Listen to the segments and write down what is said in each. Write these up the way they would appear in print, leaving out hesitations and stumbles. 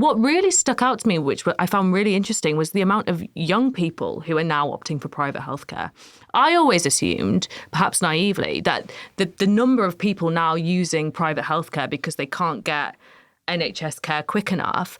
what really stuck out to me, which I found really interesting, was the amount of young people who are now opting for private healthcare. I always assumed, perhaps naively, that the number of people now using private healthcare because they can't get NHS care quick enough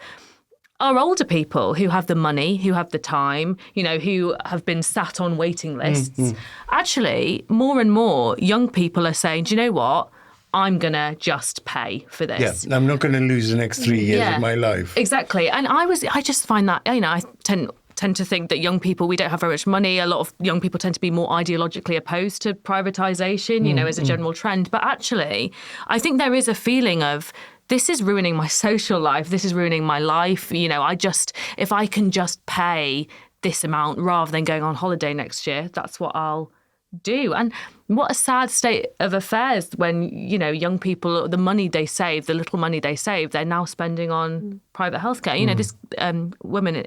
are older people who have the money, who have the time, who have been sat on waiting lists. Actually, more and more young people are saying, do you know what? I'm going to just pay for this. Yeah, I'm not going to lose the next 3 years of my life. Exactly. And I just find that, I tend to think that young people, we don't have very much money. A lot of young people tend to be more ideologically opposed to privatisation, as a general trend. But actually, I think there is a feeling of, this is ruining my social life. This is ruining my life. If I can just pay this amount rather than going on holiday next year, that's what I'll do. And what a sad state of affairs when, young people, the money they save, the little money they save, they're now spending on private healthcare. This woman,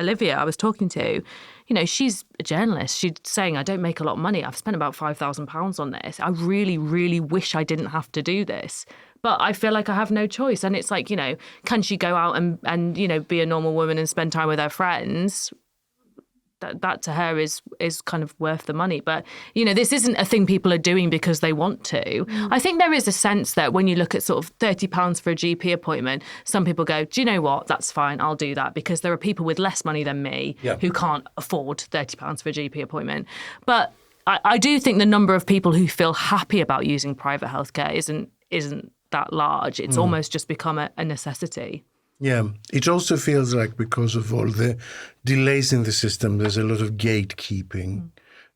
Olivia, I was talking to, she's a journalist. She's saying, I don't make a lot of money. I've spent about £5,000 on this. I really, really wish I didn't have to do this. But I feel like I have no choice. And it's like, can she go out and be a normal woman and spend time with her friends? That to her is kind of worth the money. But, this isn't a thing people are doing because they want to. I think there is a sense that when you look at sort of £30 for a GP appointment, some people go, do you know what? That's fine. I'll do that, because there are people with less money than me who can't afford £30 for a GP appointment. But I do think the number of people who feel happy about using private healthcare isn't that large. It's almost just become a necessity. Yeah, it also feels like because of all the delays in the system, there's a lot of gatekeeping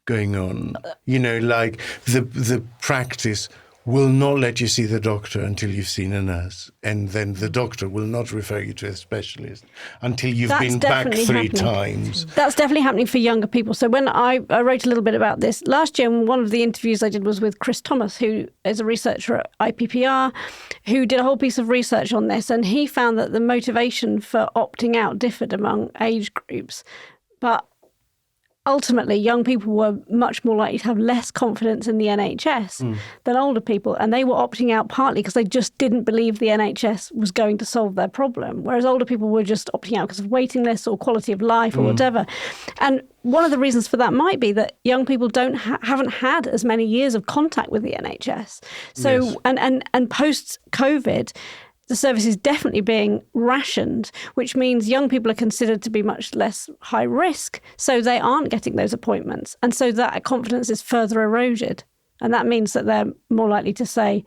going on. Like the practice will not let you see the doctor until you've seen a nurse. And then the doctor will not refer you to a specialist until you've been back 3 times. That's definitely happening for younger people. So when I wrote a little bit about this last year, and one of the interviews I did was with Chris Thomas, who is a researcher at IPPR, who did a whole piece of research on this. And he found that the motivation for opting out differed among age groups. But ultimately, young people were much more likely to have less confidence in the NHS than older people. And they were opting out partly because they just didn't believe the NHS was going to solve their problem, whereas older people were just opting out because of waiting lists or quality of life or whatever. And one of the reasons for that might be that young people haven't had as many years of contact with the NHS. So, and post-COVID, the service is definitely being rationed, which means young people are considered to be much less high risk. So they aren't getting those appointments. And so that confidence is further eroded. And that means that they're more likely to say,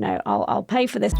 I'll pay for this.